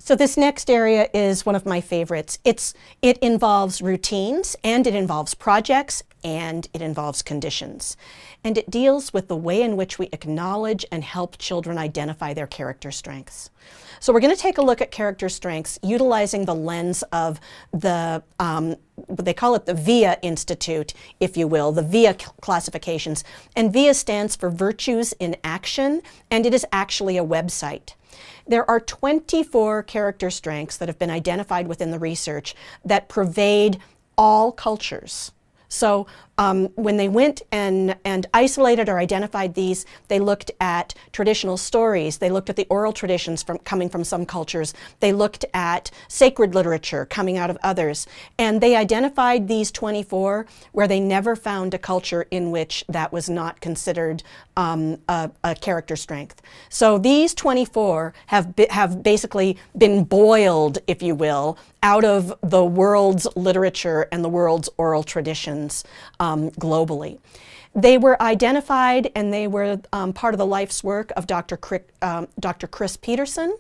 So this next area is one of my favorites. It involves routines, and it involves projects, and it involves conditions. And it deals with the way in which we acknowledge and help children identify their character strengths. So we're going to take a look at character strengths utilizing the lens of the, they call it the VIA Institute, if you will, the VIA classifications. And VIA stands for Virtues in Action, and it is actually a website. There are 24 character strengths that have been identified within the research that pervade all cultures. So when they went and isolated or identified these, they looked at traditional stories, they looked at the oral traditions coming from some cultures, they looked at sacred literature coming out of others, and they identified these 24 where they never found a culture in which that was not considered a character strength. So these 24 have basically been boiled, if you will, out of the world's literature and the world's oral traditions globally. They were identified and they were part of the life's work of Dr. Chris Peterson,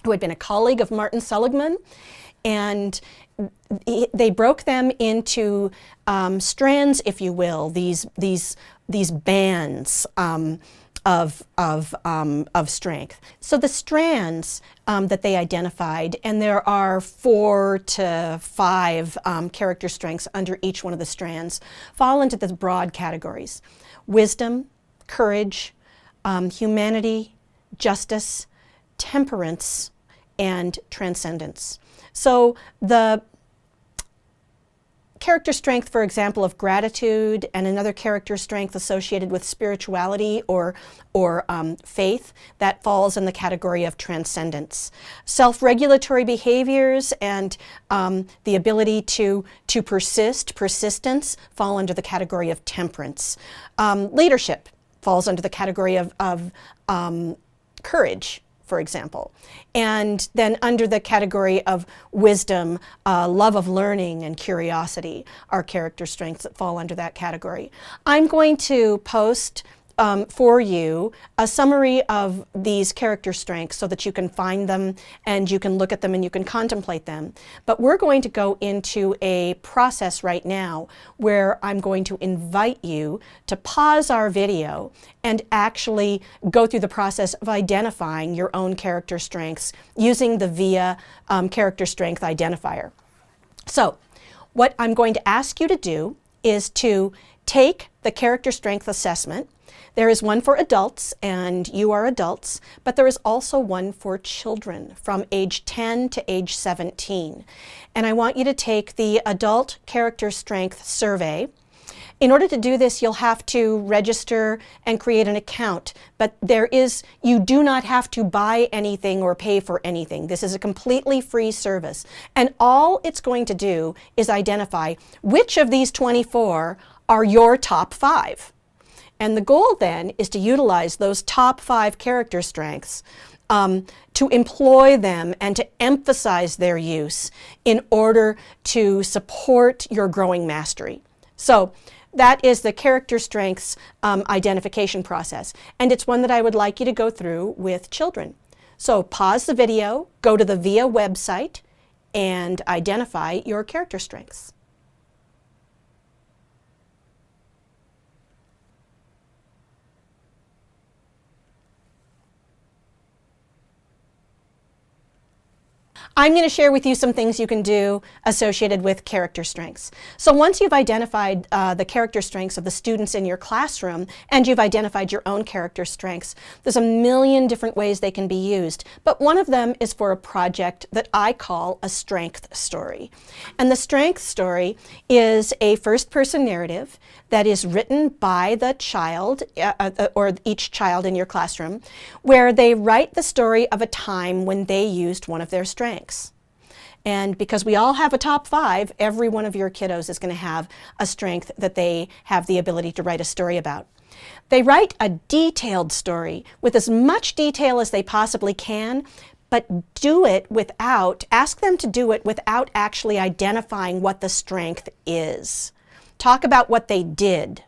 who had been a colleague of Martin Seligman, and they broke them into strands, if you will, these bands of strength. So the strands that they identified, and there are 4 to 5 character strengths under each one of the strands, fall into the broad categories: wisdom, courage, humanity, justice, temperance, and transcendence. So the character strength, for example, of gratitude, and another character strength associated with spirituality or faith, that falls in the category of transcendence. Self-regulatory behaviors and the ability to persistence, fall under the category of temperance. Leadership falls under the category of courage, for example. And then under the category of wisdom, love of learning and curiosity are character strengths that fall under that category. I'm going to post for you a summary of these character strengths so that you can find them and you can look at them and you can contemplate them. But we're going to go into a process right now where I'm going to invite you to pause our video and actually go through the process of identifying your own character strengths using the VIA character strength identifier. So what I'm going to ask you to do is to take the character strength assessment. There is one for adults, and you are adults, but there is also one for children from age 10 to age 17. And I want you to take the adult character strength survey. In order to do this, you'll have to register and create an account, but you do not have to buy anything or pay for anything. This is a completely free service, and all it's going to do is identify which of these 24 are your top 5. And the goal then is to utilize those top 5 character strengths to employ them and to emphasize their use in order to support your growing mastery. So that is the character strengths identification process, and it's one that I would like you to go through with children. So pause the video, go to the VIA website, and identify your character strengths. I'm going to share with you some things you can do associated with character strengths. So once you've identified the character strengths of the students in your classroom and you've identified your own character strengths, there's a million different ways they can be used. But one of them is for a project that I call a strength story. And the strength story is a first-person narrative that is written by the child or each child in your classroom, where they write the story of a time when they used one of their strengths. And because we all have a top 5, every one of your kiddos is going to have a strength that they have the ability to write a story about. They write a detailed story with as much detail as they possibly can, but ask them to do it without actually identifying what the strength is. Talk about what they did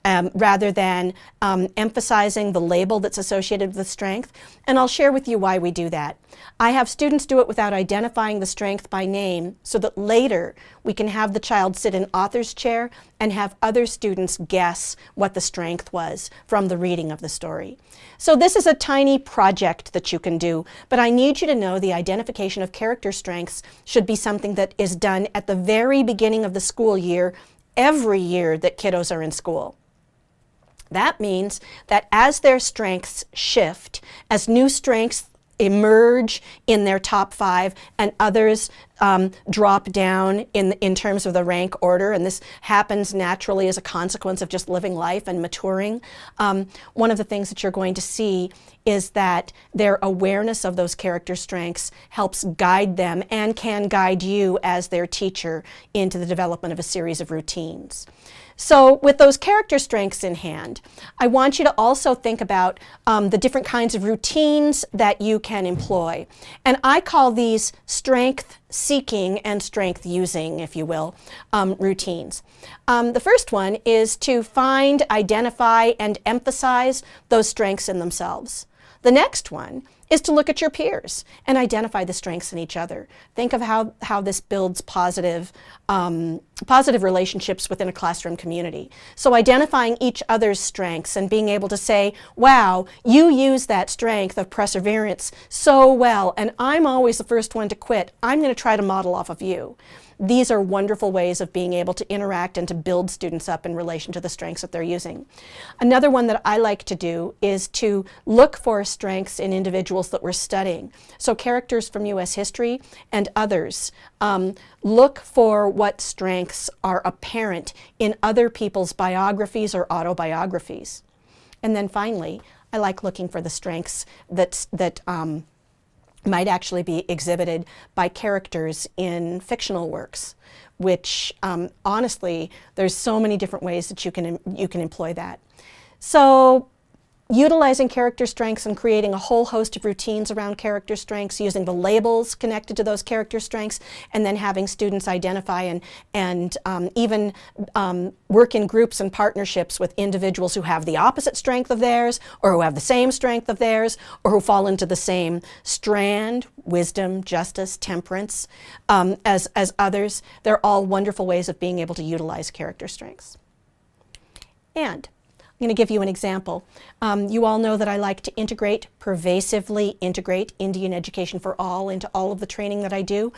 rather than emphasizing the label that's associated with strength. And I'll share with you why we do that. I have students do it without identifying the strength by name so that later we can have the child sit in author's chair and have other students guess what the strength was from the reading of the story. So this is a tiny project that you can do, but I need you to know the identification of character strengths should be something that is done at the very beginning of the school year, every year that kiddos are in school. That means that as their strengths shift, as new strengths emerge in their top 5 and others drop down in terms of the rank order, and this happens naturally as a consequence of just living life and maturing. One of the things that you're going to see is that their awareness of those character strengths helps guide them and can guide you as their teacher into the development of a series of routines. So with those character strengths in hand, I want you to also think about the different kinds of routines that you can employ. And I call these strength seeking and strength using, if you will, routines. The first one is to find, identify, and emphasize those strengths in themselves. The next one is to look at your peers and identify the strengths in each other. Think of how this builds positive relationships within a classroom community. So identifying each other's strengths and being able to say, wow, you use that strength of perseverance so well, and I'm always the first one to quit. I'm going to try to model off of you. These are wonderful ways of being able to interact and to build students up in relation to the strengths that they're using. Another one that I like to do is to look for strengths in individuals that we're studying. So characters from U.S. history and others. Look for what strengths are apparent in other people's biographies or autobiographies. And then finally, I like looking for the strengths that might actually be exhibited by characters in fictional works, which honestly, there's so many different ways that you can employ that. So utilizing character strengths and creating a whole host of routines around character strengths, using the labels connected to those character strengths, and then having students identify and even work in groups and partnerships with individuals who have the opposite strength of theirs, or who have the same strength of theirs, or who fall into the same strand, wisdom, justice, temperance, as others. They're all wonderful ways of being able to utilize character strengths. And I'm going to give you an example. You all know that I like to pervasively integrate Indian Education for All into all of the training that I do.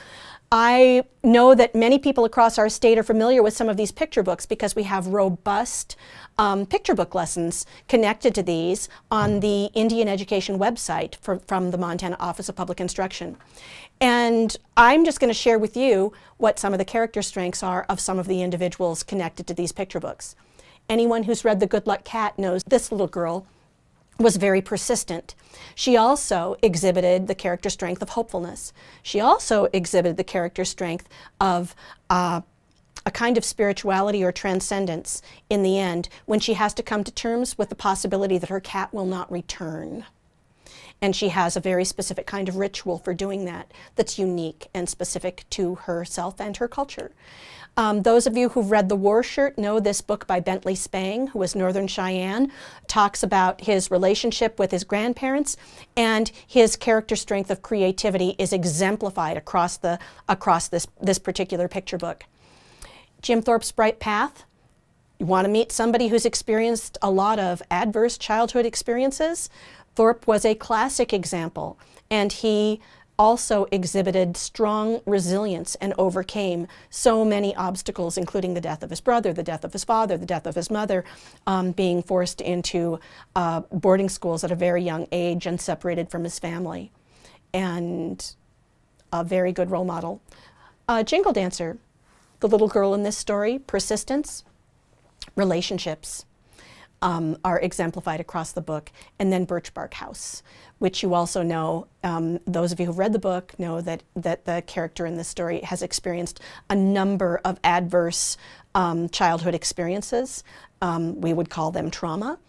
I know that many people across our state are familiar with some of these picture books because we have robust picture book lessons connected to these on the Indian Education website from the Montana Office of Public Instruction. And I'm just going to share with you what some of the character strengths are of some of the individuals connected to these picture books. Anyone who's read The Good Luck Cat knows this little girl was very persistent. She also exhibited the character strength of hopefulness. She also exhibited the character strength of a kind of spirituality or transcendence in the end when she has to come to terms with the possibility that her cat will not return. And she has a very specific kind of ritual for doing that that's unique and specific to herself and her culture. Those of you who've read The War Shirt know this book by Bentley Spang, who was Northern Cheyenne, talks about his relationship with his grandparents, and his character strength of creativity is exemplified across this particular picture book. Jim Thorpe's Bright Path. You want to meet somebody who's experienced a lot of adverse childhood experiences? Thorpe was a classic example, and he also exhibited strong resilience and overcame so many obstacles, including the death of his brother, the death of his father, the death of his mother, being forced into boarding schools at a very young age and separated from his family. And a very good role model. Jingle Dancer, the little girl in this story, persistence, relationships are exemplified across the book, and then Birch Bark House, which you also know, those of you who've read the book know that the character in this story has experienced a number of adverse childhood experiences. We would call them trauma,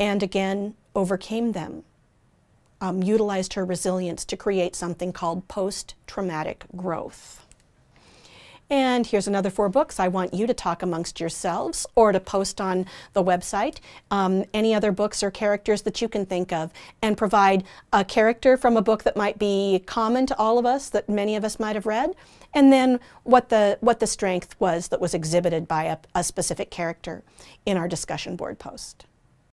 and again, overcame them. Utilized her resilience to create something called post-traumatic growth. And here's another 4 books. I want you to talk amongst yourselves or to post on the website any other books or characters that you can think of, and provide a character from a book that might be common to all of us, that many of us might have read, and then what the strength was that was exhibited by a specific character in our discussion board post.